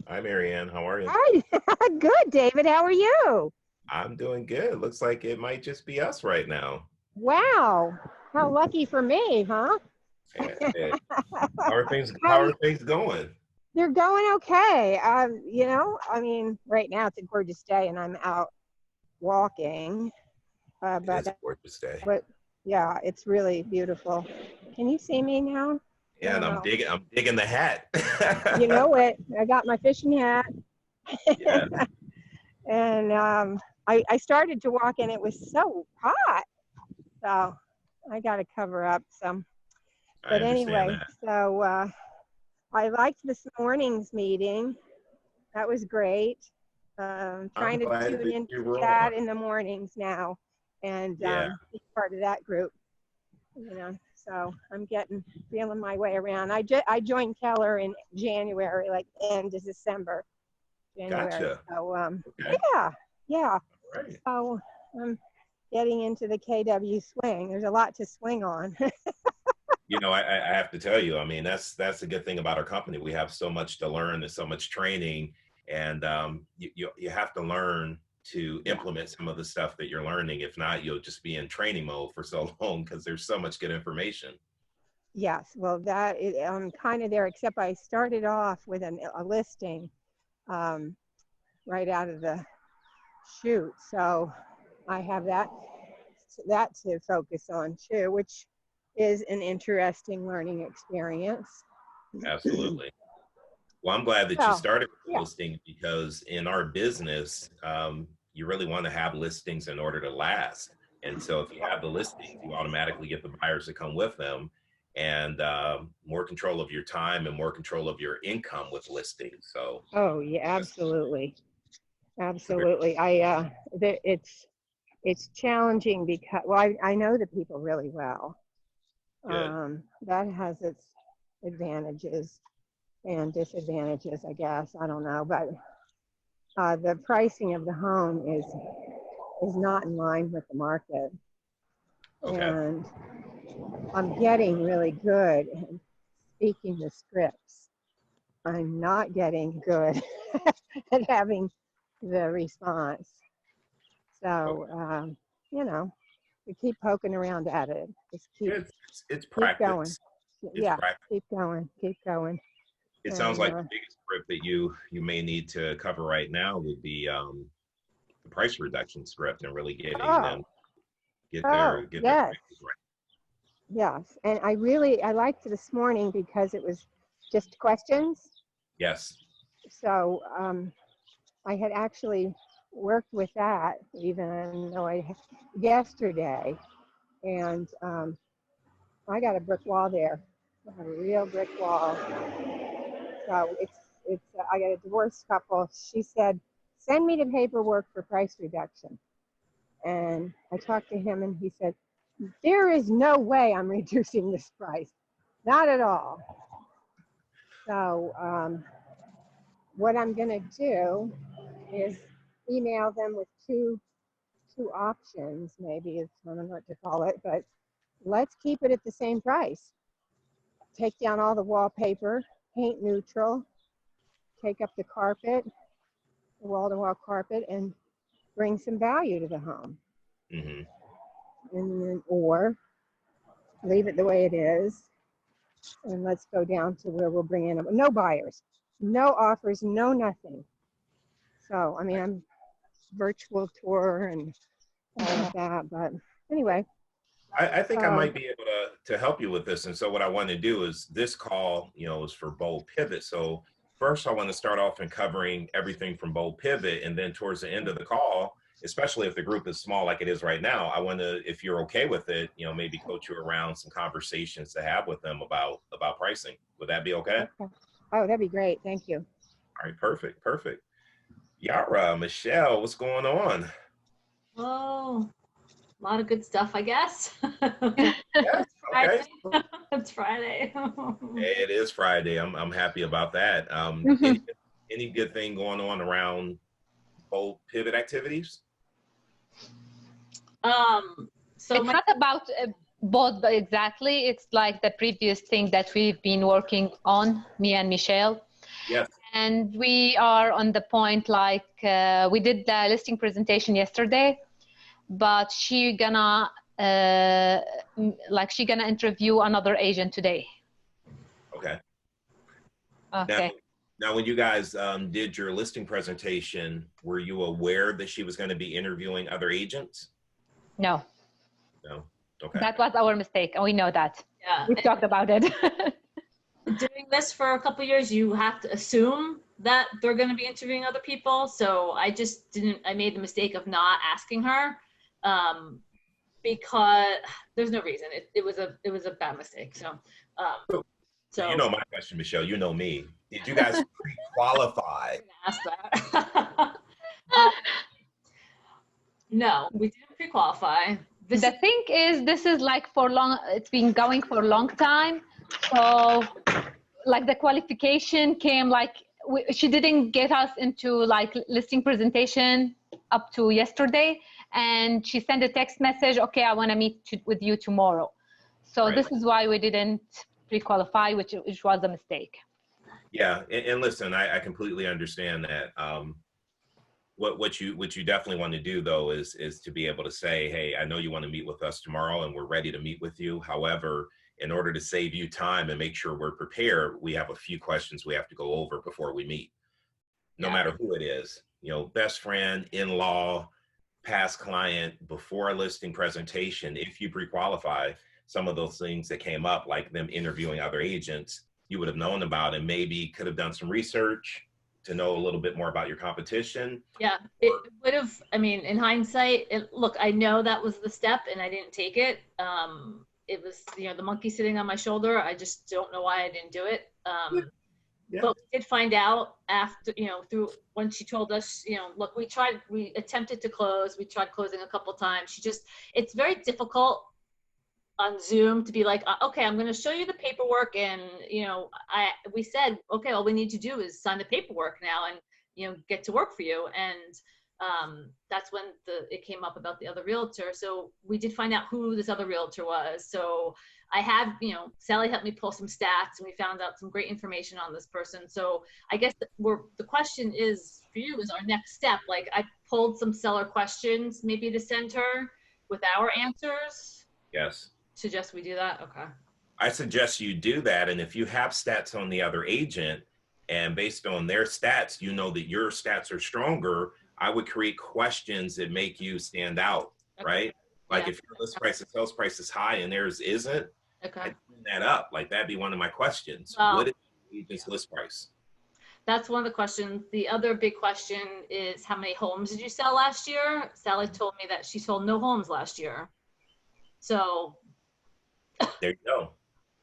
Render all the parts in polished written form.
Hi, Marianne. How are you? Hi, good, David. How are you? I'm doing good. Looks like it might just be us right now. Wow, how lucky for me, huh? Yeah. How How are things going? they're going okay. I mean, right now it's a gorgeous day, and I'm out walking. It is a But gorgeous day. but yeah, it's really beautiful. Can you see me now? I Yeah, and don't know. I'm digging the hat. You know what? I got my fishing hat, Yeah, and I started to walk, and it was so hot, so I got to cover up some. I But understand anyway, that. so I liked this morning's meeting. That was great. I'm Trying to glad tune that into you the were on. chat in the mornings now and Yeah, be part of that group. So I'm feeling my way around. I joined Keller in January, like end of December, January. gotcha. So Okay, yeah, yeah. all right. So I'm getting into the KW swing. There's a lot to swing on. I have to tell you, I mean, that's a good thing about our company. We have so much to learn and so much training, and you have to learn to Yeah. implement some of the stuff that you're learning. If not, you'll just be in training mode for so long because there's so much good information. Yes, well, I'm kind of there, except I started off with a listing um, right out of the chute. So I have that to focus on too, which is an interesting learning experience. Absolutely. Well, I'm glad that you So, started with yeah, listing because in our business, you really want to have listings in order to last. And so if you have the listings, you automatically get the buyers that come with them and more control of your time and more control of your income with listings. So oh, yeah, that's absolutely. it's a very Absolutely. It's challenging because, well, I know the people really well. good. That has its advantages and disadvantages, I guess. I don't know, but the pricing of the home is not in line with the market, Okay. and I'm getting really good at speaking the scripts. I'm not getting good at having the response. Okay. So we keep poking around at it. Just It's keep going. practice. It's Yeah, practice. keep going, It sounds and like the biggest script that you may need to cover right now would be the price reduction script and really getting them oh, oh, get their yes. prices right. Yes, and I liked this morning because it was just questions. Yes. So I had actually worked with that even though yesterday, and I got a brick wall there, a real brick wall. So it's I got a divorced couple. She said, "Send me the paperwork for price reduction," and I talked to him, and he said, "There is no way I'm reducing this price, not at all." So what I'm going to do is email them with two options, maybe I don't know what to call it, but let's keep it at the same price. Take down all the wallpaper, paint neutral, take up the carpet, the wall-to-wall carpet, and bring some value to the home. Hmm. And then, or leave it the way it is, and let's go down to where we'll bring in no buyers, no offers, no nothing. So, I mean, I'm virtual tour and all of that. But anyway, I think I so might be able to help you with this. And so what I want to do is this call, is for Bold Pivot. So first I want to start off in covering everything from Bold Pivot. And then towards the end of the call, especially if the group is small like it is right now, I want to, if you're okay with it, maybe coach you around some conversations to have with them about pricing. Would that be okay? okay. Oh, that'd be great. Thank you. All right, perfect, perfect. Yara, Michelle, what's going on? Oh, a lot of good stuff, I guess. Yes, It's okay. Friday. It's Friday. It is Friday. I'm happy about that. Any good thing going on around Bold Pivot activities? So It's not about both exactly. It's like the previous thing that we've been working on, me and Michelle. Yes. And we are on the point, like we did the listing presentation yesterday, but she gonna interview another agent today. Okay. Okay. Now, when you guys did your listing presentation, were you aware that she was going to be interviewing other agents? No. No. Okay. That was our mistake, and we know that. Yeah. We talked about it. Doing this for a couple years, you have to assume that they're going to be interviewing other people. So I just didn't, I made the mistake of not asking her because there's no reason. It was a bad mistake. So you know my question, Michelle, you know me. Did you guys pre-qualify? ask that. No, we didn't pre-qualify. The thing is, this is like for long, it's been going for a long time. So like the qualification came like, she didn't get us into like listing presentation up to yesterday. And she sent a text message, okay, I want to meet with you tomorrow. So Right. This is why we didn't pre-qualify, which was a mistake. Yeah, and listen, I completely understand that. What you definitely want to do though is to be able to say, hey, I know you want to meet with us tomorrow, and we're ready to meet with you. However, in order to save you time and make sure we're prepared, we have a few questions we have to go over before we meet. No matter who it is, you know, best friend, in-law, past client, before a listing presentation, if you pre-qualify, some of those things that came up, like them interviewing other agents, you would have known about and maybe could have done some research to know a little bit more about your competition. Yeah, it would have, I mean, in hindsight, look, I know that was the step and I didn't take it. It was, you know, the monkey sitting on my shoulder. I just don't know why I didn't do it. Yeah. But we did find out after, you know, through when she told us, you know, look, we attempted to close. We tried closing a couple times. It's very difficult on Zoom to be like, okay, I'm going to show you the paperwork. And, you know, we said, okay, all we need to do is sign the paperwork now and, you know, get to work for you. And that's when it came up about the other realtor. So we did find out who this other realtor was. So I had, you know, Sally helped me pull some stats and we found out some great information on this person. So I guess the question is for you is our next step. Like I pulled some seller questions maybe to send her with our answers. Yes. Suggest we do that? Okay. I suggest you do that. And if you have stats on the other agent and based on their stats, you know that your stats are stronger, I would create questions that make you stand out, Okay. right? Like Yeah. if your list price and sales price is high and theirs isn't, Okay. I'd clean that up. Like that'd be one of my questions. Well, what is the agent's list price? That's one of the questions. The other big question is how many homes did you sell last year? Sally told me that she sold no homes last year. So There you go.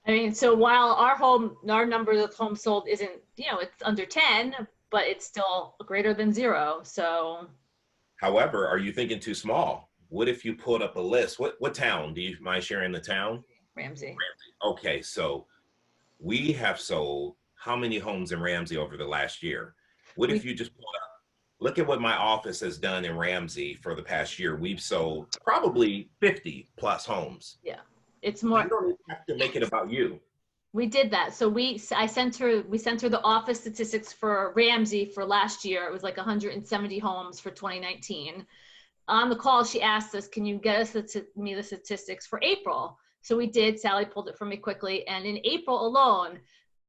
I mean, so while our number of homes sold isn't, you know, it's under 10, but it's still greater than 0. So. However, are you thinking too small? What if you pulled up a list? What town? Do you mind sharing the town? Ramsey. Okay, so we have sold how many homes in Ramsey over the last year? What if you just pulled up? Look at what my office has done in Ramsey for the past year. We've sold probably 50 plus homes. Yeah. It's more. You don't even have to make it about you. We did that. So we sent her the office statistics for Ramsey for last year. It was like 170 homes for 2019. On the call, she asked us, can you get us the statistics for April? So we did. Sally pulled it for me quickly. And in April alone,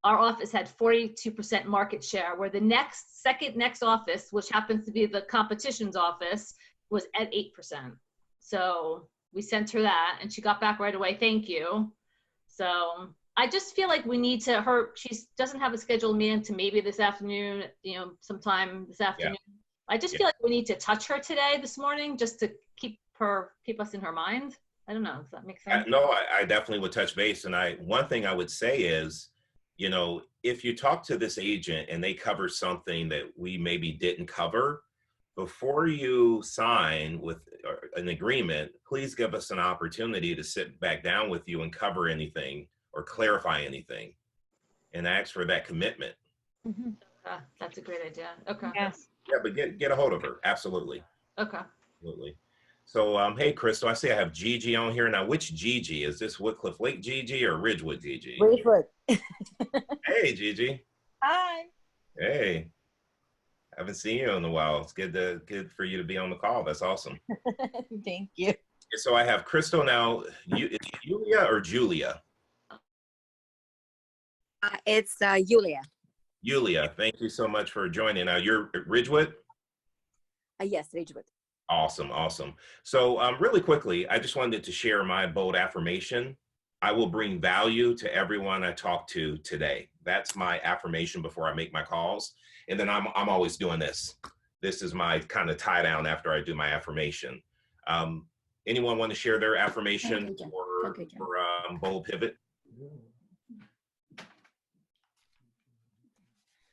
our office had 42% market share, where the second next office, which happens to be the competition's office, was at 8%. So we sent her that and she got back right away. Thank you. So I just feel like we need to, she doesn't have a scheduled meeting to maybe this afternoon, you know, sometime this afternoon. Yeah. I just feel like we need to touch her this morning, just to keep us in her mind. I don't know. Does that make sense? No, I definitely would touch base. And one thing I would say is, you know, if you talk to this agent and they cover something that we maybe didn't cover, before you sign with an agreement, please give us an opportunity to sit back down with you and cover anything or clarify anything and ask for that commitment. Mm-hmm. That's a great idea. Okay. Yes. Yeah, but get a hold of her. Absolutely. Okay. Absolutely. So, hey, Crystal, I see I have Gigi on here. Now, which Gigi? Is this Woodcliff Lake Gigi or Ridgewood Gigi? Ridgewood. Hey, Gigi. Hi. Hey, haven't seen you in a while. It's good for you to be on the call. That's awesome. Thank you. So I have Crystal now. Is it Julia or Julia? It's Julia. Julia, thank you so much for joining. Now you're at Ridgewood? Yes, Ridgewood. Awesome, awesome. So really quickly, I just wanted to share my bold affirmation. I will bring value to everyone I talk to today. That's my affirmation before I make my calls. And then I'm always doing this. This is my kind of tie down after I do my affirmation. Anyone want to share their affirmation for Bold Pivot?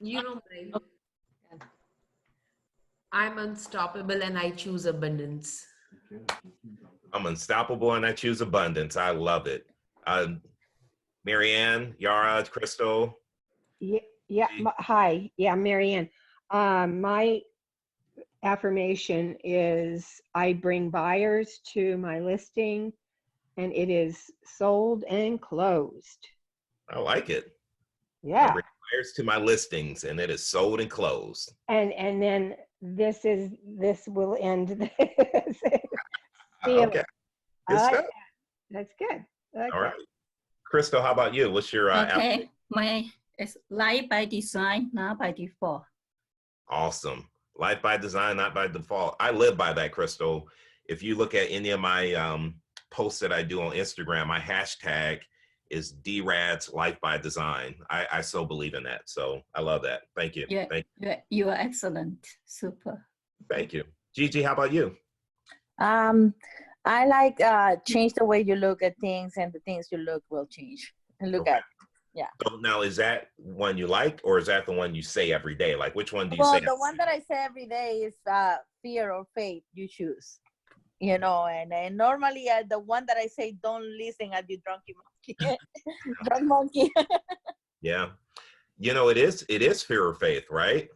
You know, I'm unstoppable and I choose abundance. I'm unstoppable and I choose abundance. I love it. Marianne, Yara, Crystal. Yeah. Hi. Yeah, Marianne. My affirmation is I bring buyers to my listing and it is sold and closed. I like it. Yeah. I bring buyers to my listings and it is sold and closed. And then this will end this. Okay. Good stuff. That's good. Okay. All right. Crystal, how about you? What's your Okay, it's life by design, not by default. Awesome. Life by design, not by default. I live by that, Crystal. If you look at any of my posts that I do on Instagram, my hashtag is DRADS Life by Design. I so believe in that. So I love that. Thank you. Yeah, Thank you. you are excellent. Super. Thank you. Gigi, how about you? I like change the way you look at things, and the things you look will change and look Okay. at. Yeah. So now, is that one you like, or is that the one you say every day? Like, which one do you Well, say? the one that I say every day is fear or faith. You choose. You know, and normally the one that I say, don't listen at you drunky monkey. Drunk monkey. Yeah. You know, it is fear or faith, right?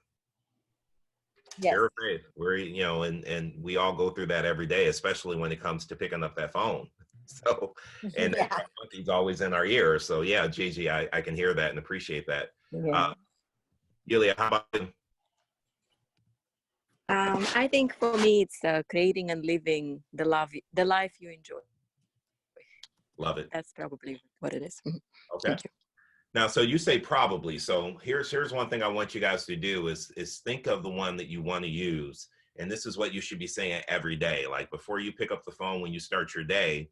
Yes. Fear or faith. We're, you know, and we all go through that every day, especially when it comes to picking up that phone. So, and Yeah. that monkey's always in our ear. So yeah, Gigi, I can hear that and appreciate that. Yeah. Yulia, how about you? I think for me, it's creating and living the life you enjoy. Love it. That's probably what it is. Okay. Thank you. Now, so you say probably. So here's one thing I want you guys to do is think of the one that you want to use. And this is what you should be saying every day. Like before you pick up the phone, when you start your day,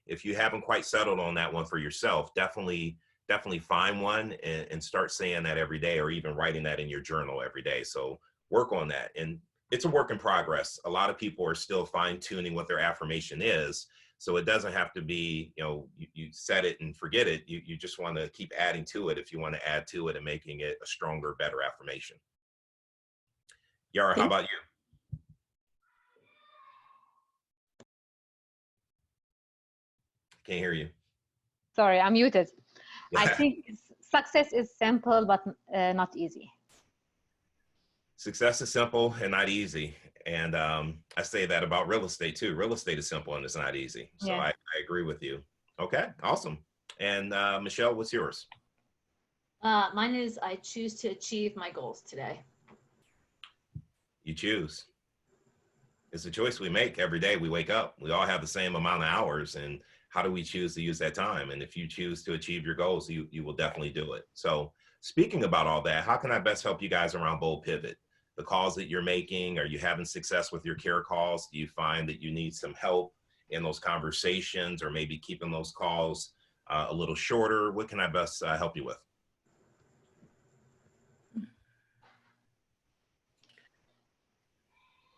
if you haven't quite settled on that one for yourself, definitely find one and start saying that every day, or even writing that in your journal every day. So work on that. And it's a work in progress. A lot of people are still fine tuning what their affirmation is. So it doesn't have to be, you know, you set it and forget it. You just want to keep adding to it if you want to add to it and making it a stronger, better affirmation. Yara, how about you? Can't hear you. Sorry, I'm muted. I Yeah. think success is simple, but not easy. Success is simple and not easy. And I say that about real estate too. Real estate is simple and it's not easy. So Yeah. I agree with you. Okay, awesome. And Michelle, what's yours? Mine is I choose to achieve my goals today. You choose. It's a choice we make every day we wake up. We all have the same amount of hours, and how do we choose to use that time? And if you choose to achieve your goals, you will definitely do it. So speaking about all that, how can I best help you guys around Bold Pivot? The calls that you're making, are you having success with your care calls? Do you find that you need some help in those conversations, or maybe keeping those calls a little shorter? What can I best help you with?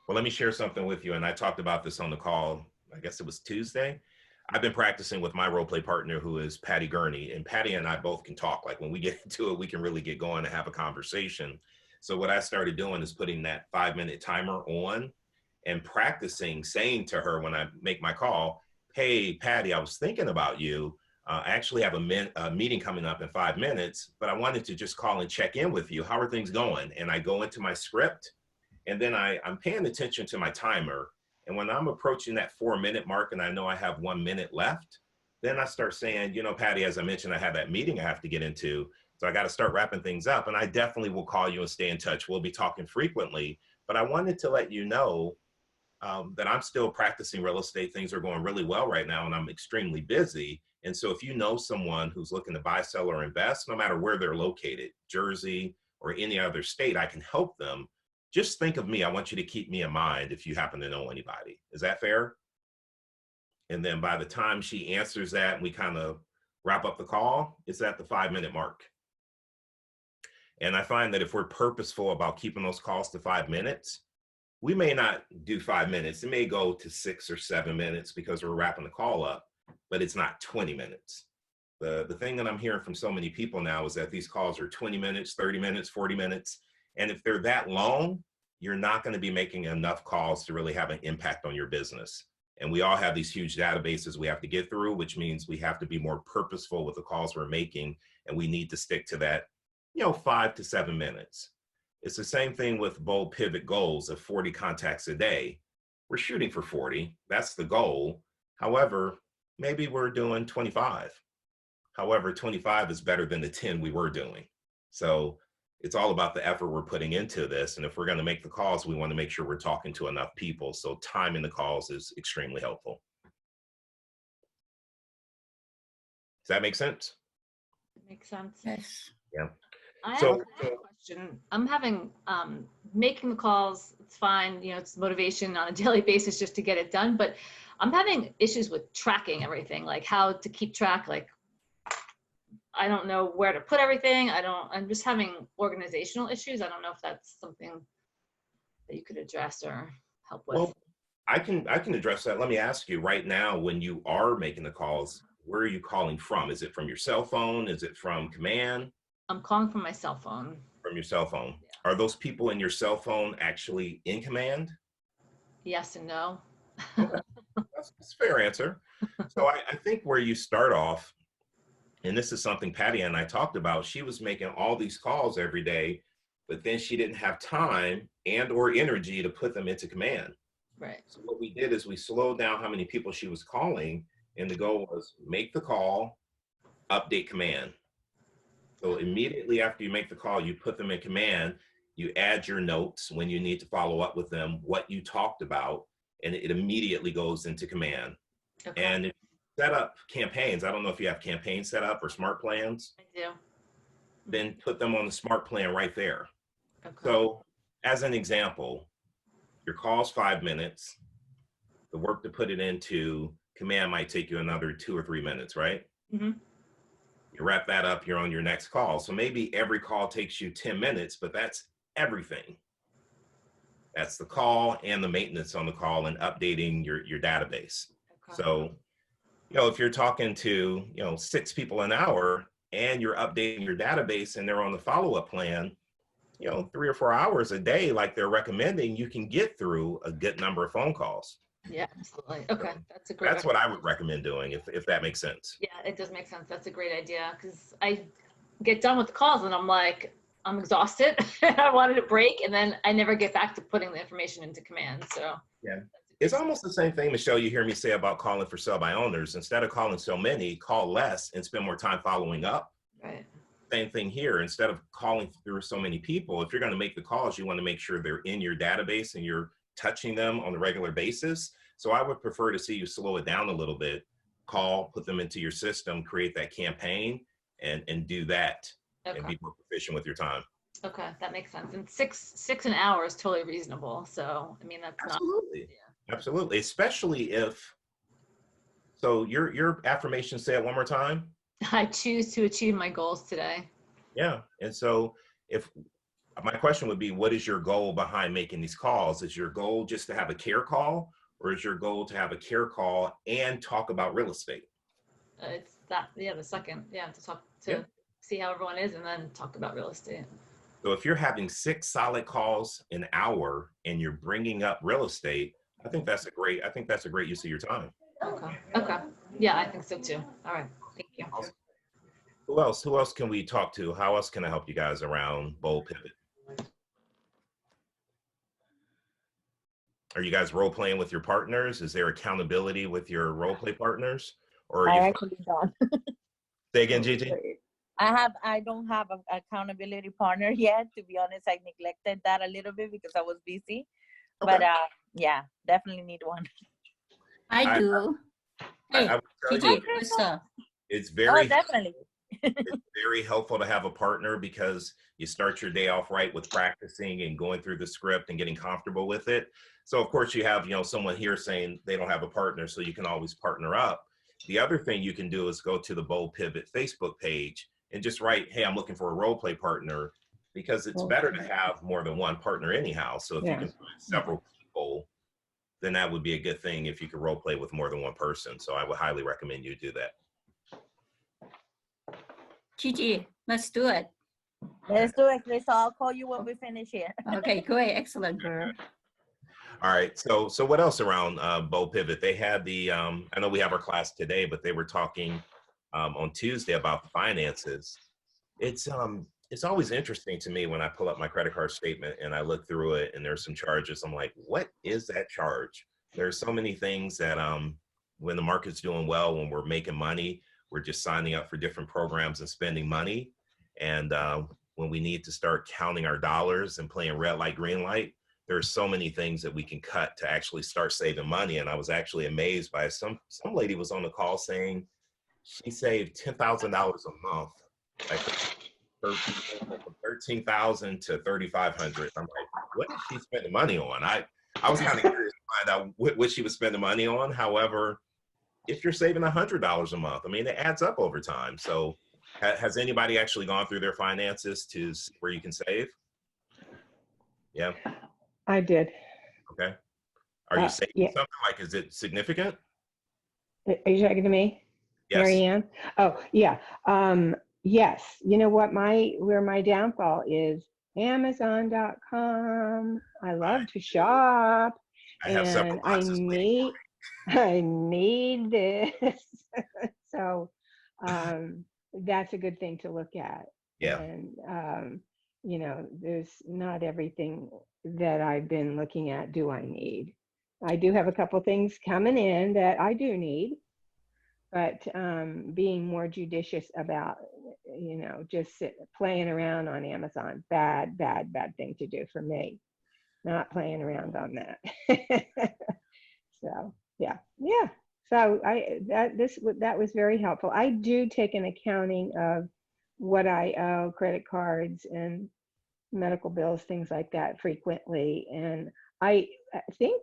Well, let me share something with you. And I talked about this on the call, I guess it was Tuesday. I've been practicing with my role play partner, who is Patty Gurney, and Patty and I both can talk. Like when we get into it, we can really get going and have a conversation. So what I started doing is putting that 5-minute timer on and practicing saying to her when I make my call, hey, Patty, I was thinking about you. I actually have a meeting coming up in 5 minutes, but I wanted to just call and check in with you. How are things going? And I go into my script, and then I'm paying attention to my timer. And when I'm approaching that 4-minute mark and I know I have 1 minute left, then I start saying, you know, Patty, as I mentioned, I have that meeting I have to get into. So I got to start wrapping things up, and I definitely will call you and stay in touch. We'll be talking frequently, but I wanted to let you know that I'm still practicing real estate. Things are going really well right now, and I'm extremely busy. And so if you know someone who's looking to buy, sell, or invest, no matter where they're located, Jersey or any other state, I can help them. Just think of me. I want you to keep me in mind if you happen to know anybody. Is that fair? And then by the time she answers that and we kind of wrap up the call, it's at the 5-minute mark. And I find that if we're purposeful about keeping those calls to 5 minutes, we may not do 5 minutes. It may go to 6 or 7 minutes because we're wrapping the call up, but it's not 20 minutes. The thing that I'm hearing from so many people now is that these calls are 20 minutes, 30 minutes, 40 minutes. And if they're that long, you're not going to be making enough calls to really have an impact on your business. And we all have these huge databases we have to get through, which means we have to be more purposeful with the calls we're making. And we need to stick to that, 5 to 7 minutes. It's the same thing with Bold Pivot goals of 40 contacts a day. We're shooting for 40. That's the goal. However, maybe we're doing 25. However, 25 is better than the 10 we were doing. So it's all about the effort we're putting into this. And if we're going to make the calls, we want to make sure we're talking to enough people. So timing the calls is extremely helpful. Does that make sense? Makes sense. Yes. Yeah. I So- have a question. I'm having, making the calls, it's fine, it's motivation on a daily basis just to get it done, but I'm having issues with tracking everything, like how to keep track, like, I don't know where to put everything. I'm just having organizational issues. I don't know if that's something that you could address or help with. Well, I can address that. Let me ask you right now, when you are making the calls, where are you calling from? Is it from your cell phone? Is it from command? I'm calling from my cell phone. From your cell phone. Are those people in your cell phone actually in command? Yes and no. That's a fair answer. So I think where you start off, and this is something Patty and I talked about, she was making all these calls every day, but then she didn't have time and or energy to put them into command. Right. So what we did is we slowed down how many people she was calling, and the goal was make the call, update command. So immediately after you make the call, you put them in command, you add your notes when you need to follow up with them, what you talked about, and it immediately goes into command. Okay. And if you set up campaigns, I don't know if you have campaigns set up or smart plans, I do. then put them on the smart plan right there. Okay. So as an example, your call's 5 minutes. The work to put it into command might take you another 2 or 3 minutes, right? Mm-hmm. You wrap that up, you're on your next call. So maybe every call takes you 10 minutes, but that's everything. That's the call and the maintenance on the call and updating your database. Okay. So, if you're talking to, 6 people an hour and you're updating your database and they're on the follow-up plan, 3 or 4 hours a day, like they're recommending, you can get through a good number of phone calls. Yeah, absolutely. Okay. That's a great. That's what I would recommend doing if that makes sense. Yeah, it does make sense. That's a great idea because I get done with the calls and I'm like, I'm exhausted. I wanted a break, and then I never get back to putting the information into command. So yeah, it's almost the same thing, Michelle, you hear me say about calling for sell by owners. Instead of calling so many, call less and spend more time following up. Right. Same thing here. Instead of calling through so many people, if you're going to make the calls, you want to make sure they're in your database and you're touching them on a regular basis. So I would prefer to see you slow it down a little bit, call, put them into your system, create that campaign, and do that. Okay. And be more proficient with your time. Okay, that makes sense. And six an hour is totally reasonable. So I mean, that's Absolutely. not. Yeah. Absolutely. Especially if, so your affirmation, say it one more time. I choose to achieve my goals today. Yeah. And so if my question would be, what is your goal behind making these calls? Is your goal just to have a care call, or is your goal to have a care call and talk about real estate? It's that, yeah, the second, yeah, to talk to Yeah. see how everyone is and then talk about real estate. So if you're having 6 solid calls an hour and you're bringing up real estate, I think that's a great use of your time. Okay. Okay. Yeah, I think so too. All right. Thank you. Who else can we talk to? How else can I help you guys around Bold Pivot? Are you guys role playing with your partners? Is there accountability with your role play partners? Or are I you actually don't. say again, Gigi? I don't have an accountability partner yet. To be honest, I neglected that a little bit because I was busy. But Okay. yeah, definitely need one. I do. Hey, I would tell Gigi, you, Krista. it's Oh, very definitely. it's very helpful to have a partner because you start your day off right with practicing and going through the script and getting comfortable with it. So of course you have, you know, someone here saying they don't have a partner, so you can always partner up. The other thing you can do is go to the Bold Pivot Facebook page and just write, hey, I'm looking for a role play partner, because it's Bold better to Pivot. have more than one partner anyhow. So if you Yeah. can find several people, then that would be a good thing if you could role play with more than one person. So I would highly recommend you do that. Gigi, let's do it. Let's do it, Chris. I'll call you when we finish here. Okay, great. Excellent, girl. All right. So what else around Bold Pivot? They had the I know we have our class today, but they were talking on Tuesday about finances. It's always interesting to me when I pull up my credit card statement and I look through it and there's some charges. I'm like, what is that charge? There's so many things that when the market's doing well, when we're making money, we're just signing up for different programs and spending money. And when we need to start counting our dollars and playing red light, green light, there's so many things that we can cut to actually start saving money. And I was actually amazed by some lady was on the call saying she saved $10,000 a month, like from $13,000 to $3,500. I'm like, what is she spending money on? I was kind of curious to find out what she was spending money on. However, if you're saving $100 a month, I mean, it adds up over time. So has anybody actually gone through their finances to see where you can save? Yeah. I did. Okay. Are you saving yeah. something? Like, is it significant? Are you talking to me? Yes. Mary Ann? Oh, yeah. Yes. You know what where my downfall is? Amazon.com. I love to shop. I have several boxes waiting for me. I need this. So that's a good thing to look at. Yeah. And you know, there's not everything that I've been looking at do I need. I do have a couple things coming in that I do need, but being more judicious about, you know, just playing around on Amazon, bad thing to do for me. Not playing around on that. So yeah. So that was very helpful. I do take an accounting of what I owe, credit cards and medical bills, things like that frequently. And I think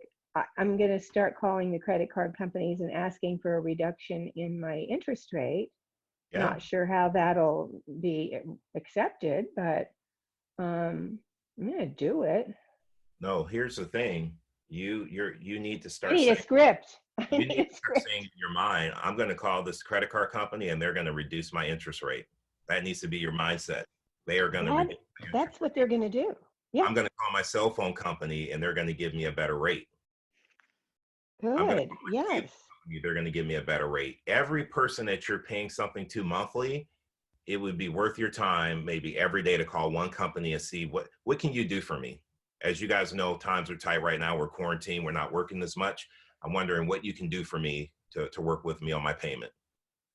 I'm going to start calling the credit card companies and asking for a reduction in my interest rate. Yeah. Not sure how that'll be accepted, but I'm going to do it. No, here's the thing. You need to start I need saying, a script. you need to start saying in your mind, I'm going to call this credit card company and they're going to reduce my interest rate. That needs to be your mindset. They are going to reduce my That's what they're going to do. Yeah. I'm going to call my cell phone company and they're going to give me a better rate. Good. Yes. They're going to give me a better rate. Every person that you're paying something to monthly, it would be worth your time maybe every day to call one company and see what can you do for me? As you guys know, times are tight right now. We're quarantined. We're not working as much. I'm wondering what you can do for me to work with me on my payment.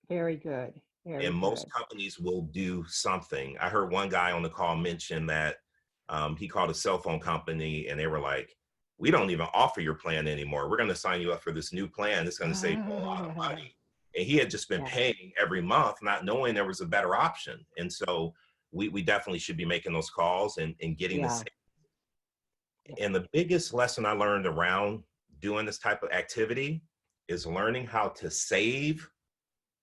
Very good. Very and most good. companies will do something. I heard one guy on the call mention that he called a cell phone company and they were like, we don't even offer your plan anymore. We're going to sign you up for this new plan. It's going to save you a lot of money. And he had just been paying every month, not knowing there was a better option. And so we definitely should be making those calls and getting the savings. And the biggest lesson I learned around doing this type of activity is learning how to save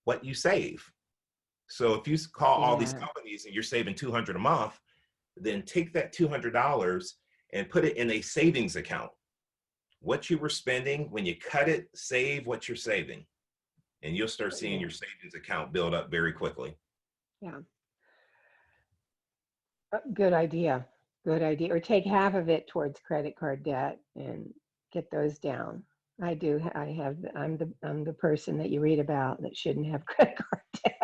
what you save. So if you call all these companies and you're saving $200 a month, then take that $200 and put it in a savings account. What you were spending, when you cut it, save what you're saving. And you'll start seeing your savings account build up very quickly. Yeah. Good idea. Good idea. Or take half of it towards credit card debt and get those down. I'm the person that you read about that shouldn't have credit card debt.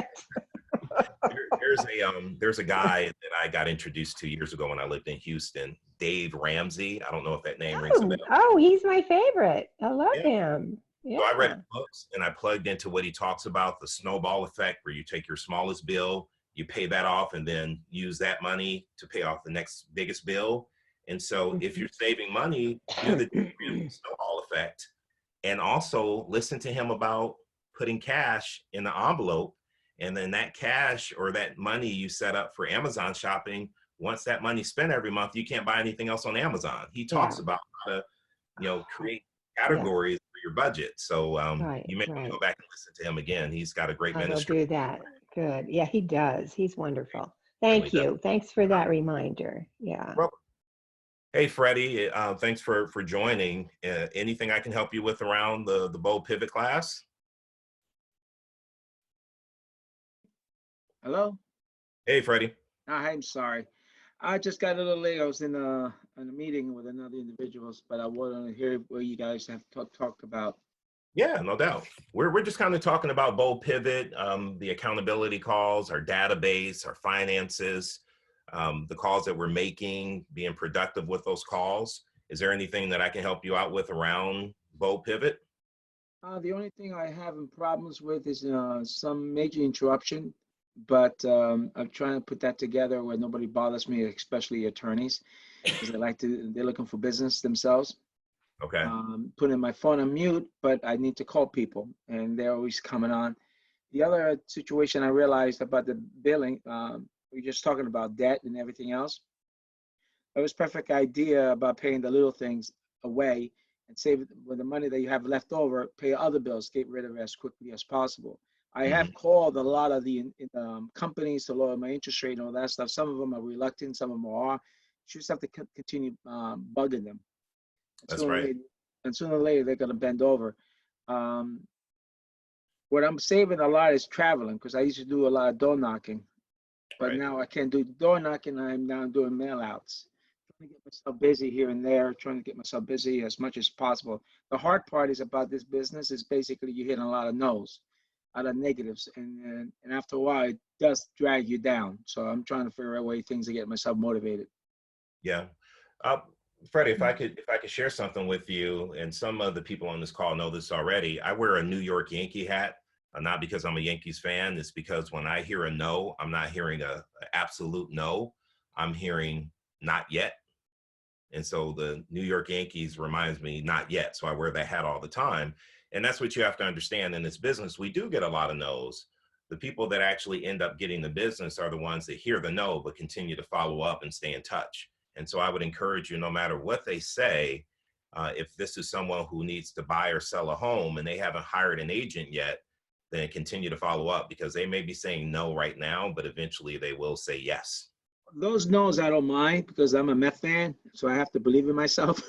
There's a guy that I got introduced to years ago when I lived in Houston, Dave Ramsey. I don't know if that name rings a bell. Oh, he's my favorite. I love him. Yeah. So I read books and I plugged into what he talks about, the snowball effect, where you take your smallest bill you pay that off and then use that money to pay off the next biggest bill. And so if you're saving money, do the snowball effect, and also listen to him about putting cash in the envelope. And then that cash or that money you set up for Amazon shopping, once that money's spent every month, you can't buy anything else on Amazon. He talks about how to, create categories for your budget. So you may want to go back and listen to him again. He's got a great I will ministry. do that. Good. Yeah, he does. He's wonderful. Thank Really you. Thanks for that reminder. Yeah. Well, hey, Freddie, thanks for joining. Anything I can help you with around the Bold Pivot class? Hello? Hey, Freddie. I'm sorry. I just got a little late. I was in a meeting with another individuals, but I wanted to hear what you guys have talked about. Yeah, no doubt. We're just kind of talking about Bold Pivot, the accountability calls, our database, our finances, the calls that we're making, being productive with those calls. Is there anything that I can help you out with around Bold Pivot? The only thing I have problems with is some major interruption, but I'm trying to put that together where nobody bothers me, especially attorneys, because they're looking for business themselves. Okay. Putting my phone on mute, but I need to call people, and they're always coming on. The other situation I realized about the billing, we're just talking about debt and everything else. It was a perfect idea about paying the little things away and save with the money that you have left over, pay other bills, get rid of it as quickly as possible. I have called a lot of the companies to lower my interest rate and all that stuff. Some of them are reluctant, some of them are. You just have to continue bugging them. That's right. And sooner or later, they're going to bend over. What I'm saving a lot is traveling, because I used to do a lot of door knocking. But now I can't do door knocking. I'm now doing mail outs. Trying to get myself busy here and there, trying to get myself busy as much as possible. The hard part is about this business is basically you're hitting a lot of no's, a lot of negatives. And after a while, it does drag you down. So I'm trying to figure out things to get myself motivated. Yeah. Freddie, if I could share something with you, and some of the people on this call know this already, I wear a New York Yankee hat, not because I'm a Yankees fan. It's because when I hear a no, I'm not hearing a absolute no. I'm hearing not yet. And so the New York Yankees reminds me not yet. So I wear that hat all the time. And that's what you have to understand in this business. We do get a lot of no's. The people that actually end up getting the business are the ones that hear the no, but continue to follow up and stay in touch. And so I would encourage you, no matter what they say, if this is someone who needs to buy or sell a home and they haven't hired an agent yet, then continue to follow up, because they may be saying no right now, but eventually they will say yes. Those no's I don't mind, because I'm a Met fan, so I have to believe in myself.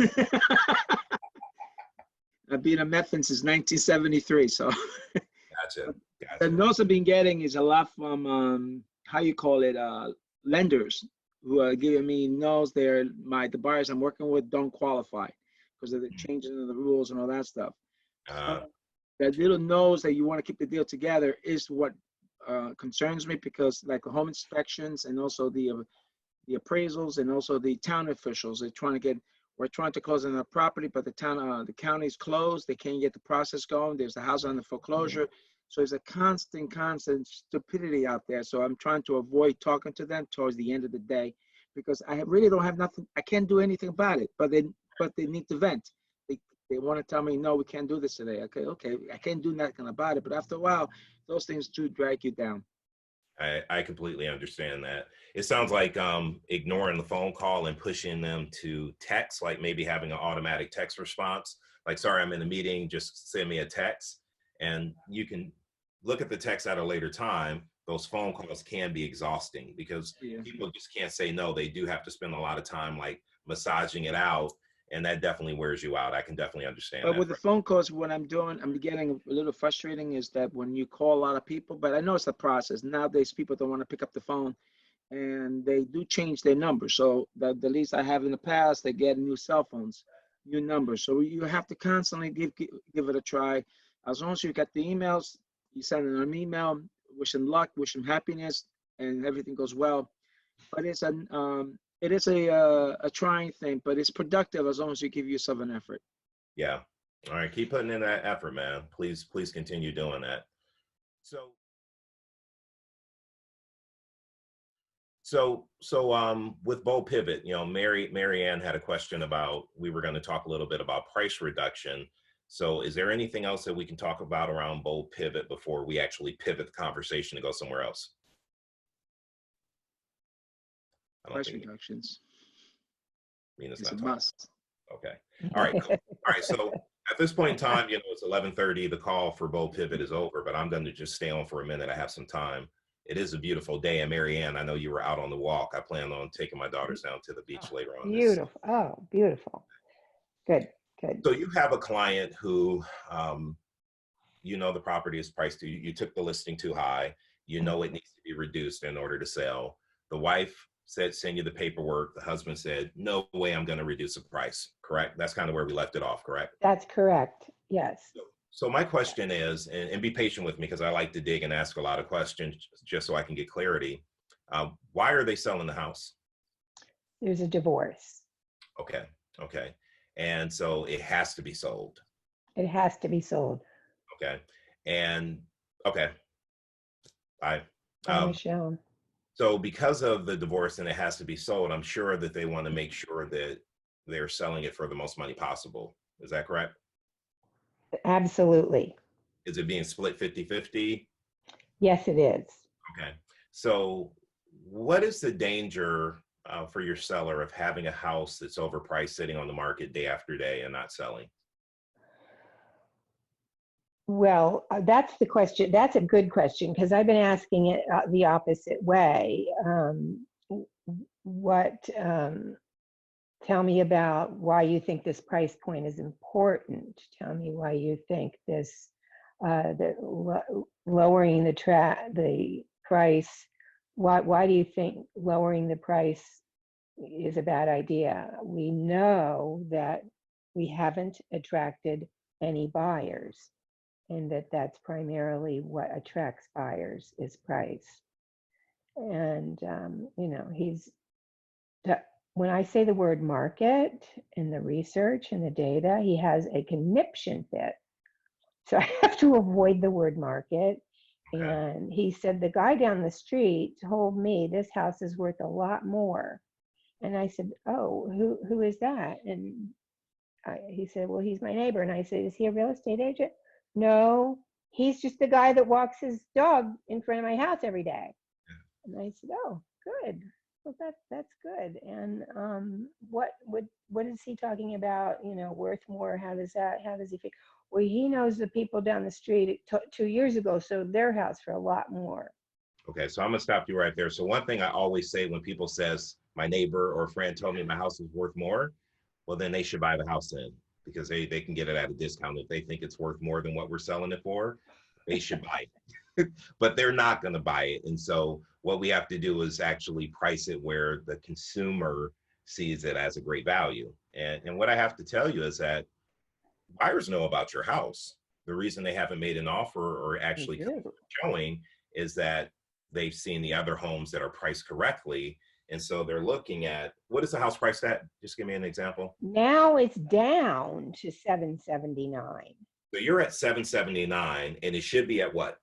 I've been a Met fan since 1973, so. Gotcha. The no's I've been getting is a lot from, lenders who are giving me no's. The buyers I'm working with don't qualify because of the changing of the rules and all that stuff. That little no's that you want to keep the deal together is what concerns me, because like the home inspections and also the appraisals and also the town officials, we're trying to close on the property, but the county's closed. They can't get the process going. There's a house on the foreclosure. So there's a constant stupidity out there. So I'm trying to avoid talking to them towards the end of the day, because I really don't have nothing. I can't do anything about it, but they need to vent. They want to tell me, no, we can't do this today. Okay, I can't do nothing about it. But after a while, those things do drag you down. I completely understand that. It sounds like ignoring the phone call and pushing them to text, like maybe having an automatic text response. Like, sorry, I'm in a meeting, just send me a text. And you can look at the text at a later time. Those phone calls can be exhausting, because people just can't say no. They do have to spend a lot of time like massaging it out. And that definitely wears you out. I can definitely understand that. But with the phone calls, what I'm getting a little frustrating is that when you call a lot of people, but I know it's a process. Nowadays, people don't want to pick up the phone, and they do change their numbers. So the least I have in the past, they get new cell phones, new numbers. So you have to constantly give it a try. As long as you get the emails, you send them an email, wish them luck, wish them happiness, and everything goes well. But it is a trying thing, but it's productive as long as you give yourself an effort. Yeah. All right. Keep putting in that effort, man. Please continue doing that. So With Bold Pivot, you know, Mary Ann had a question about, we were going to talk a little bit about price reduction. So is there anything else that we can talk about around Bold Pivot before we actually pivot the conversation to go somewhere else? Price reductions. It's a not must. Okay. All right. Cool. All right. So at this point in time, you know, it's 11:30. The call for Bold Pivot is over, but I'm going to just stay on for a minute. I have some time. It is a beautiful day. And Mary Ann, I know you were out on the walk. I plan on taking my daughters down to the beach later on. Beautiful. Oh, beautiful. Good. Good. So you have a client who, you know, the property is priced to, you took the listing too high. You know, it needs to be reduced in order to sell. The wife said, send you the paperwork. The husband said, no way, I'm going to reduce the price. Correct? That's kind of where we left it off, correct? That's correct. Yes. So my question is, and be patient with me because I like to dig and ask a lot of questions just so I can get clarity. Why are they selling the house? There's a divorce. Okay. Okay. And so it has to be sold. It has to be sold. Okay. And okay. Michelle. So because of the divorce and it has to be sold, I'm sure that they want to make sure that they're selling it for the most money possible. Is that correct? Absolutely. Is it being split 50-50? Yes, it is. Okay. So what is the danger for your seller of having a house that's overpriced sitting on the market day after day and not selling? Well, that's the question. That's a good question because I've been asking it the opposite way. Tell me about why you think this price point is important. Tell me why you think this, lowering the price. Why do you think lowering the price is a bad idea? We know that we haven't attracted any buyers, and that's primarily what attracts buyers is price. And you know, when I say the word market in the research and the data, he has a conniption fit. So I have to avoid the word market. And he said, the guy down the street told me this house is worth a lot more. And I said, oh, who is that? And he said, well, he's my neighbor. And I said, is he a real estate agent? No, he's just the guy that walks his dog in front of my house every day. And I said, oh, good. Well, that's good. And what is he talking about? You know, worth more? How does he feel? Well, he knows the people down the street 2 years ago sold their house for a lot more. Okay, so I'm gonna stop you right there. So one thing I always say when people says my neighbor or friend told me my house is worth more, well then they should buy the house then, because they can get it at a discount. If they think it's worth more than what we're selling it for, they should buy it. But they're not gonna buy it. And so what we have to do is actually price it where the consumer sees it as a great value. And what I have to tell you is that buyers know about your house. The reason they haven't made an offer or actually showing is that they've seen the other homes that are priced correctly. And so they're looking at, what is the house priced at? Just give me an example. Now it's down to $779. So you're at $779 and it should be at what?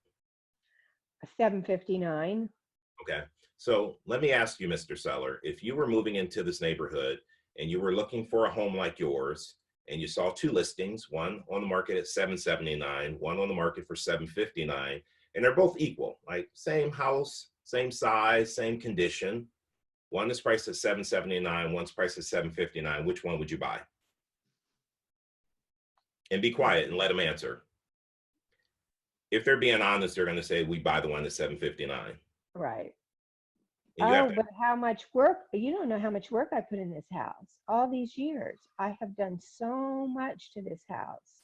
$759. Okay. So let me ask you, Mr. Seller, if you were moving into this neighborhood and you were looking for a home like yours, and you saw two listings, one on the market at $779, one on the market for $759, and they're both equal, like same house, same size, same condition. One is priced at $779, one's priced at $759. Which one would you buy? And be quiet and let them answer. If they're being honest, they're going to say we buy the one at $759. Right. Oh, but how much work? You don't know how much work I put in this house. All these years, I have done so much to this house.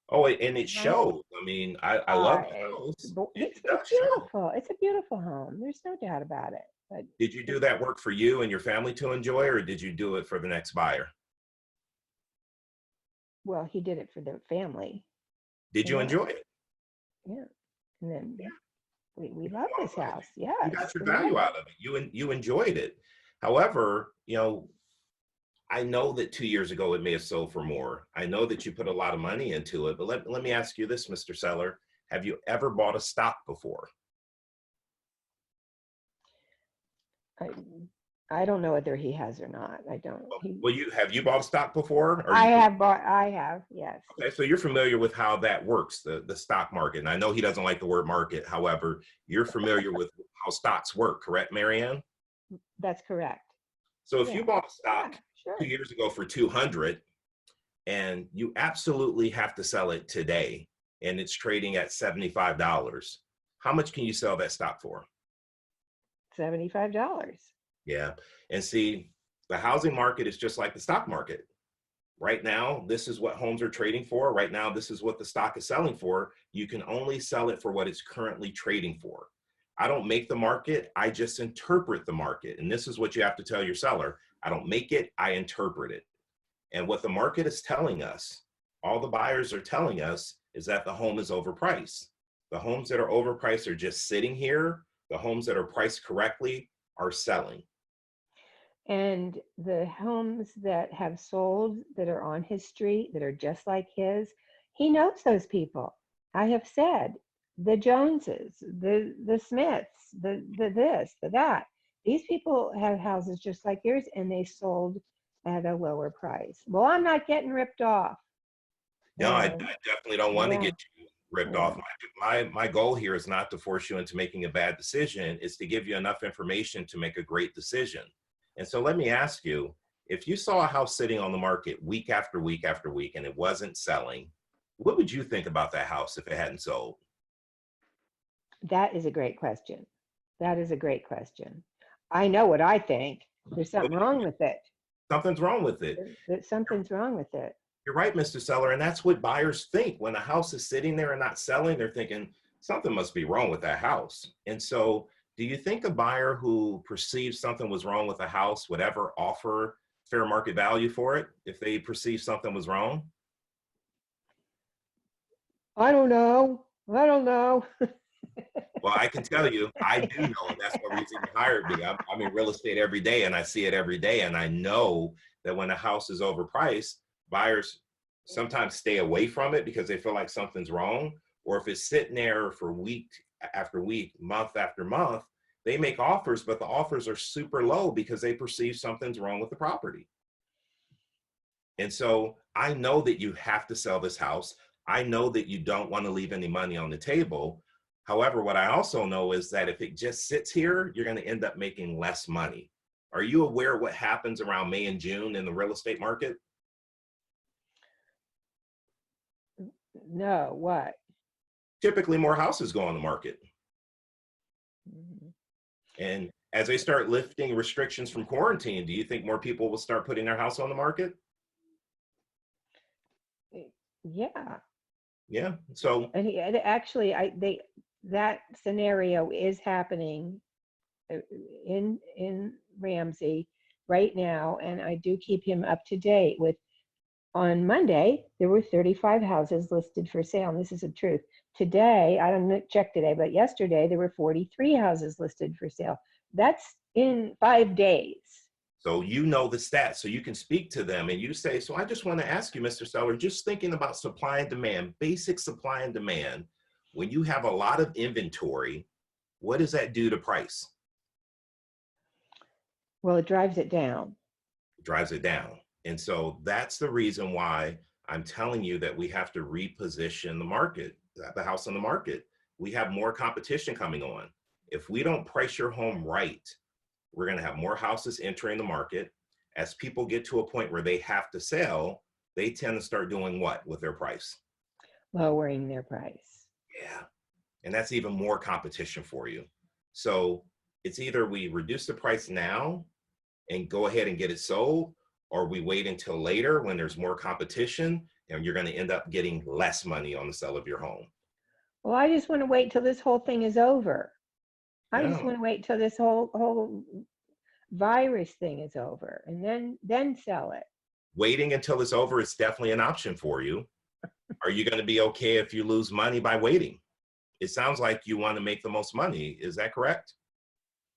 Oh, and it shows. I mean, I love the house. It's beautiful. It's a beautiful home. There's no doubt about it. But did you do that work for you and your family to enjoy, or did you do it for the next buyer? Well, he did it for the family. Did you enjoy it? Yeah. And then we love this house. Yeah. You got your value out of it. You enjoyed it. However, you know, I know that 2 years ago it may have sold for more. I know that you put a lot of money into it, but let me ask you this, Mr. Seller. Have you ever bought a stock before? I don't know whether he has or not. I don't. Well, have you bought stock before? I have, yes. Okay, so you're familiar with how that works, the stock market. And I know he doesn't like the word market. However, you're familiar with how stocks work, correct, Marianne? That's correct. So if you bought stock Sure. 2 years ago for 200 and you absolutely have to sell it today and it's trading at $75, how much can you sell that stock for? $75. Yeah. And see, the housing market is just like the stock market. Right now, this is what homes are trading for. Right now, this is what the stock is selling for. You can only sell it for what it's currently trading for. I don't make the market. I just interpret the market. And this is what you have to tell your seller. I don't make it. I interpret it. And what the market is telling us, all the buyers are telling us, is that the home is overpriced. The homes that are overpriced are just sitting here. The homes that are priced correctly are selling. And the homes that have sold that are on his street that are just like his, he knows those people. I have said the Joneses, the Smiths, the this, the that. These people have houses just like yours and they sold at a lower price. Well, I'm not getting ripped off. No, I definitely don't want to get you ripped off. My goal here is not to force you into making a bad decision. It's to give you enough information to make a great decision. And so let me ask you, if you saw a house sitting on the market week after week after week and it wasn't selling, what would you think about that house if it hadn't sold? That is a great question. That is a great question. I know what I think. There's something wrong with it. Something's wrong with it. Something's wrong with it. You're right, Mr. Seller. And that's what buyers think. When a house is sitting there and not selling, they're thinking something must be wrong with that house. And so do you think a buyer who perceives something was wrong with a house would ever offer fair market value for it if they perceive something was wrong? I don't know. I don't know. Well, I can tell you, I do know, and that's the reason you hired me. I'm in real estate every day, and I see it every day, and I know that when a house is overpriced, buyers sometimes stay away from it because they feel like something's wrong, or if it's sitting there for week after week, month after month, they make offers, but the offers are super low because they perceive something's wrong with the property. And so I know that you have to sell this house. I know that you don't want to leave any money on the table. However, what I also know is that if it just sits here, you're going to end up making less money. Are you aware of what happens around May and June in the real estate market? No, what? Typically more houses go on the market. And as they start lifting restrictions from quarantine, do you think more people will start putting their house on the market? Yeah. Yeah. So and actually, that scenario is happening in Ramsey right now, and I do keep him up to date with. On Monday, there were 35 houses listed for sale, and this is the truth. Today, I don't check today, but yesterday there were 43 houses listed for sale. That's in 5 days. So you know the stats, so you can speak to them and you say, so I just want to ask you, Mr. Seller, just thinking about supply and demand, basic supply and demand, when you have a lot of inventory, what does that do to price? Well, it drives it down. It drives it down. And so that's the reason why I'm telling you that we have to reposition the market, the house on the market. We have more competition coming on. If we don't price your home right, we're going to have more houses entering the market. As people get to a point where they have to sell, they tend to start doing what with their price? Lowering their price. Yeah. And that's even more competition for you. So it's either we reduce the price now and go ahead and get it sold, or we wait until later when there's more competition and you're going to end up getting less money on the sale of your home. Well, I just want to wait till this whole thing is over. I just want to wait till this whole virus thing is over and then sell it. Waiting until it's over is definitely an option for you. Are you going to be okay if you lose money by waiting? It sounds like you want to make the most money. Is that correct?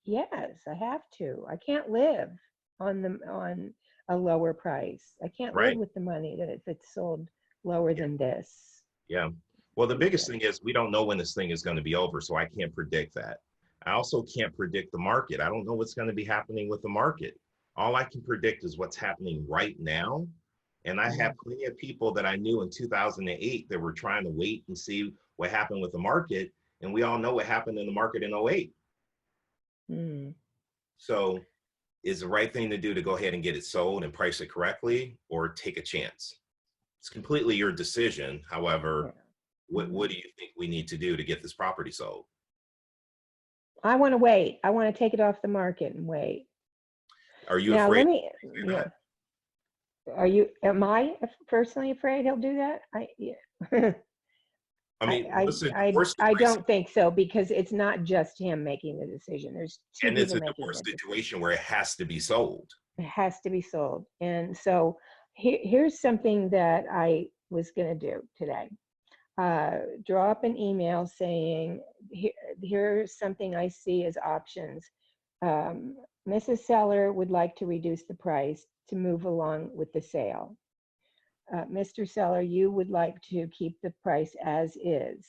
Yes, I have to. I can't live on a lower price. I can't live with the money that if it's sold lower than this. Yeah. Well, the biggest thing is we don't know when this thing is going to be over, so I can't predict that. I also can't predict the market. I don't know what's going to be happening with the market. All I can predict is what's happening right now. And I have plenty of people that I knew in 2008 that were trying to wait and see what happened with the market. And we all know what happened in the market in 08. So is the right thing to do to go ahead and get it sold and price it correctly, or take a chance? It's completely your decision. However, what do you think we need to do to get this property sold? I want to wait. I want to take it off the market and wait. Are you Now, afraid? Am I personally afraid he'll do that? I mean, listen, I don't think so, because it's not just him making the decision. There's two and it's people a making divorce the situation where it has to be sold. It has to be sold. And so here's something that I was going to do today. Draw up an email saying, here's something I see as options. Mrs. Seller would like to reduce the price to move along with the sale. Mr. Seller, you would like to keep the price as is.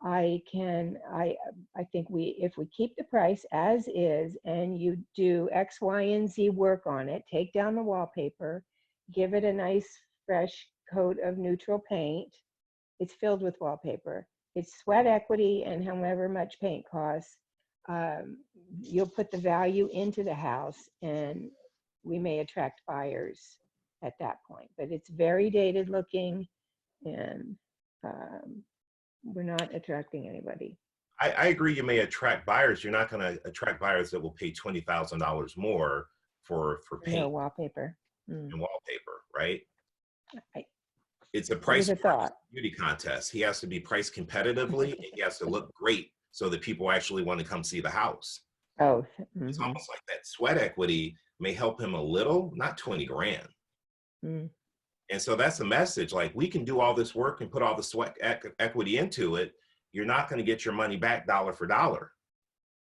I think if we keep the price as is and you do X, Y, and Z work on it, take down the wallpaper, give it a nice fresh coat of neutral paint. It's filled with wallpaper. It's sweat equity, and however much paint costs, you'll put the value into the house, and we may attract buyers at that point. But it's very dated looking, and we're not attracting anybody. I agree you may attract buyers. You're not going to attract buyers that will pay $20,000 more for paint. No wallpaper. And wallpaper, right? I, it's a price beauty contest. He has to be priced competitively, and he has to look great so that people actually want to come see the house. Oh, it's almost like that sweat equity may help him a little, not 20 grand. And so that's the message. Like, we can do all this work and put all the sweat equity into it. You're not going to get your money back dollar for dollar.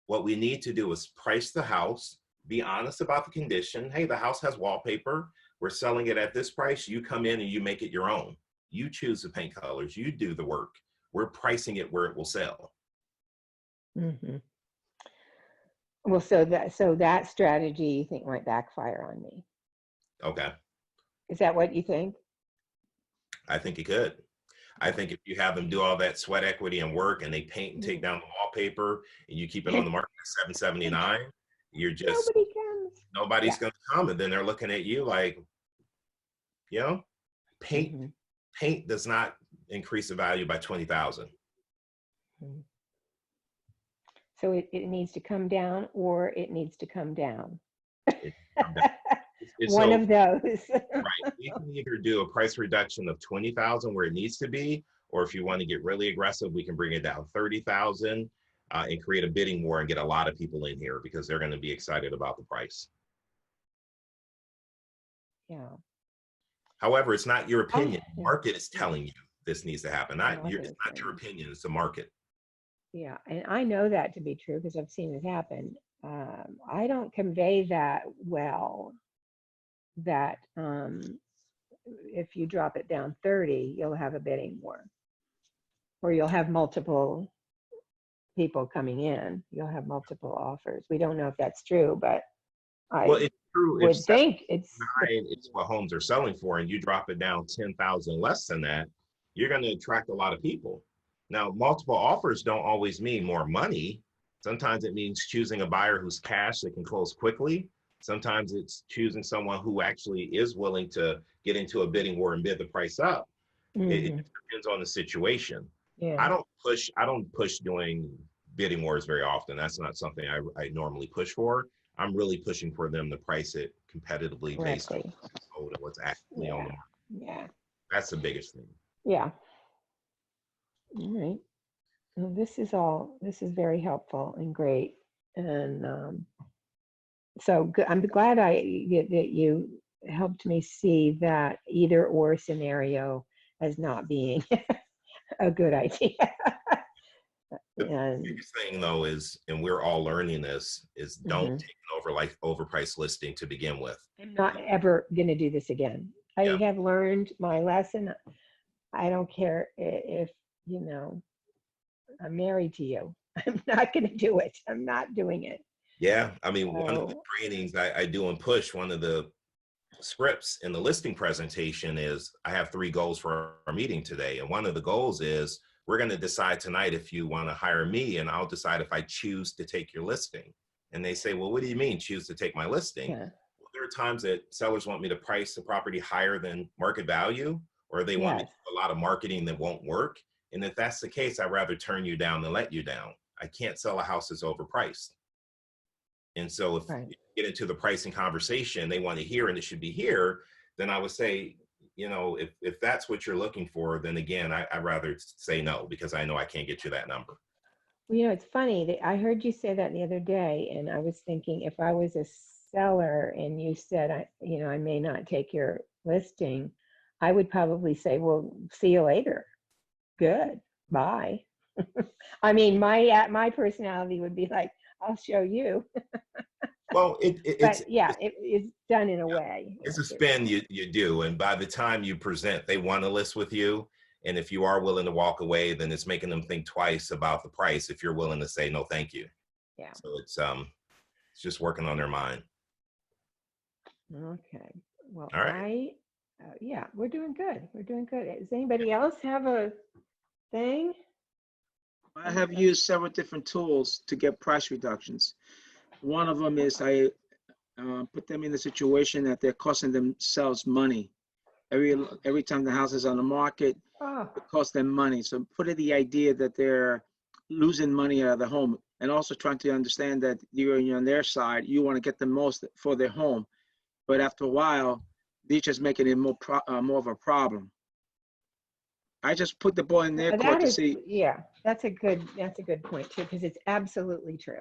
What we need to do is price the house, be honest about the condition. Hey, the house has wallpaper. We're selling it at this price. You come in and you make it your own. You choose the paint colors. You do the work. We're pricing it where it will sell. Well, so that strategy you think might backfire on me. Okay. Is that what you think? I think it could. I think if you have them do all that sweat equity and work, and they paint and take down the wallpaper, and you keep it on the market at $779, you're just nobody's going to come, and then they're looking at you like, you know, paint does not increase the value by 20,000. So it needs to come down, or it needs to come down. One of those. Right. You can either do a price reduction of 20,000 where it needs to be, or if you want to get really aggressive, we can bring it down 30,000 and create a bidding war and get a lot of people in here because they're going to be excited about the price. Yeah. However, it's not your opinion. The market is telling you this needs to happen. It's not your opinion, it's the market. Yeah, and I know that to be true because I've seen it happen. I don't convey that well, that if you drop it down 30, you'll have a bidding war, or you'll have multiple people coming in. You'll have multiple offers. We don't know if that's true, but well, it's true. Would think it's what homes are selling for, and you drop it down 10,000 less than that, you're going to attract a lot of people. Now, multiple offers don't always mean more money. Sometimes it means choosing a buyer who's cash that can close quickly. Sometimes it's choosing someone who actually is willing to get into a bidding war and bid the price up. It depends on the situation. Yeah. I don't push doing bidding wars very often. That's not something I normally push for. I'm really pushing for them to price it competitively based on what's actually on the market. Yeah. That's the biggest thing. Yeah. All right. Well, this is very helpful and great. And so I'm glad that you helped me see that either or scenario as not being a good idea. The biggest thing though is, and we're all learning this, is don't take an overpriced listing to begin with. I'm not ever going to do this again. I have learned my lesson. I don't care if, I'm married to you. I'm not going to do it. I'm not doing it. Yeah, I mean, one of the So, trainings I do in Push, one of the scripts in the listing presentation is I have 3 goals for our meeting today. And one of the goals is we're going to decide tonight if you want to hire me, and I'll decide if I choose to take your listing. And they say, well, what do you mean choose to take my listing? yeah. Well, there are times that sellers want me to price the property higher than market value, or they want me to Yes. do a lot of marketing that won't work. And if that's the case, I'd rather turn you down than let you down. I can't sell a house that's overpriced. And so if Right. you get into the pricing conversation they want to hear, and it should be here, then I would say, you know, if that's what you're looking for, then again, I'd rather say no, because I know I can't get you that number. Well, you know, it's funny that I heard you say that the other day, and I was thinking if I was a seller and you said, I may not take your listing, I would probably say, well, see you later. Good. Bye. I mean, my personality would be like, I'll show you. Well, But yeah, it's done in a way. it's a spin you do. And by the time you present, they want to list with you. And if you are willing to walk away, then it's making them think twice about the price if you're willing to say no, thank you. Yeah. So it's just working on their mind. Okay. Well, All right. yeah, we're doing good. We're doing good. Does anybody else have a thing? I have used several different tools to get price reductions. One of them is I put them in a situation that they're costing themselves money. Every time the house is on the market, Oh, it costs them money. So put in the idea that they're losing money out of the home, and also trying to understand that you're on their side. You want to get the most for their home, but after a while, they're just making it more of a problem. I just put the ball in their court to see. yeah, that's a good point too, because it's absolutely true.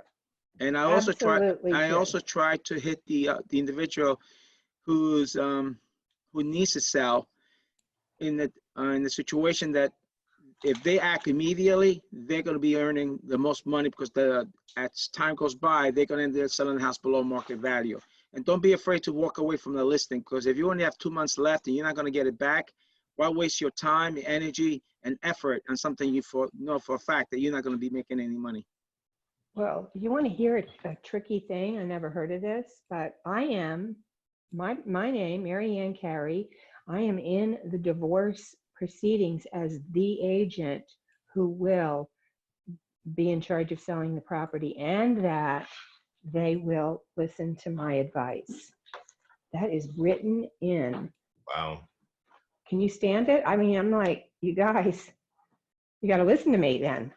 And I also Absolutely try to hit the individual who needs to sell in the situation that if they act immediately, they're going to be earning the most money, because as time goes by, they're going to end up selling the house below market value. And don't be afraid to walk away from the listing, because if you only have 2 months left and you're not going to get it back, why waste your time, energy, and effort on something you know for a fact that you're not going to be making any money? Well, you want to hear a tricky thing? I never heard of this, but I am, my name, Mary Ann Carey, I am in the divorce proceedings as the agent who will be in charge of selling the property, and that they will listen to my advice. That is written in. Wow. Can you stand it? I mean, I'm like, you guys, you got to listen to me then.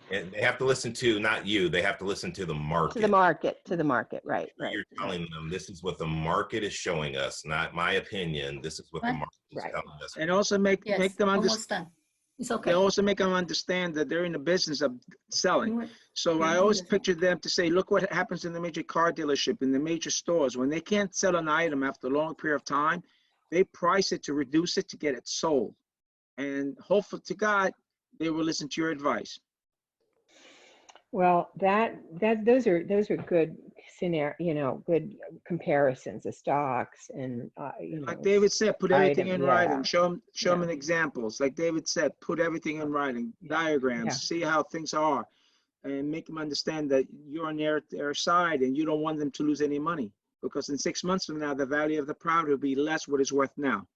And they have to listen to, not you, they have to listen to the market. To the market, right. You're telling them this is what the market is showing us, not my opinion. This is what the market is telling us. And also make them understand. It's okay. They also make them understand that they're in the business of selling. So I always picture them to say, look what happens in the major car dealership, in the major stores. When they can't sell an item after a long period of time, they price it to reduce it to get it sold. And hopefully to God, they will listen to your advice. Well, those are good scenario, good comparisons of stocks and like David said, put everything in writing. Show them an examples. Like David said, put everything in writing, diagrams, see how things are, and make them understand that you're on their side and you don't want them to lose any money, because in 6 months from now, the value of the property will be less what it's worth now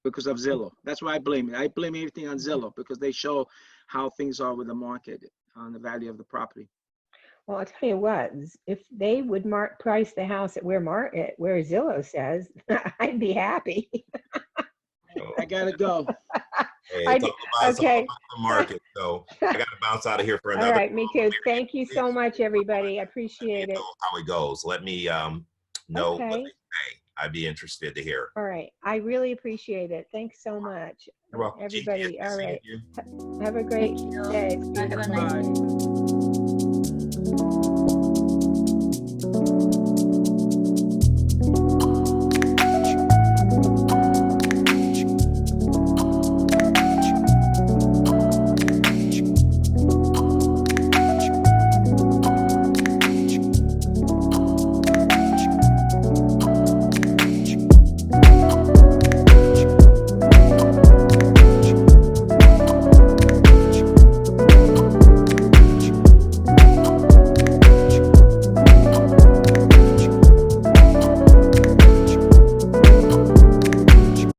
because of Zillow. That's why I blame it. I blame everything on Zillow, because they show how things are with the market on the value of the property. Well, I'll tell you what, if they would price the house at where Zillow says, I'd be happy. I gotta go. Hey, it's all about the market, so I gotta bounce out of here for another. All right, me too. Thank you so much, everybody. I appreciate it. How it goes. Let me know what they say. I'd be interested to hear. All right, I really appreciate it. Thanks so much. You're welcome. Everybody, all right. You. Have a great day. Have a nice day.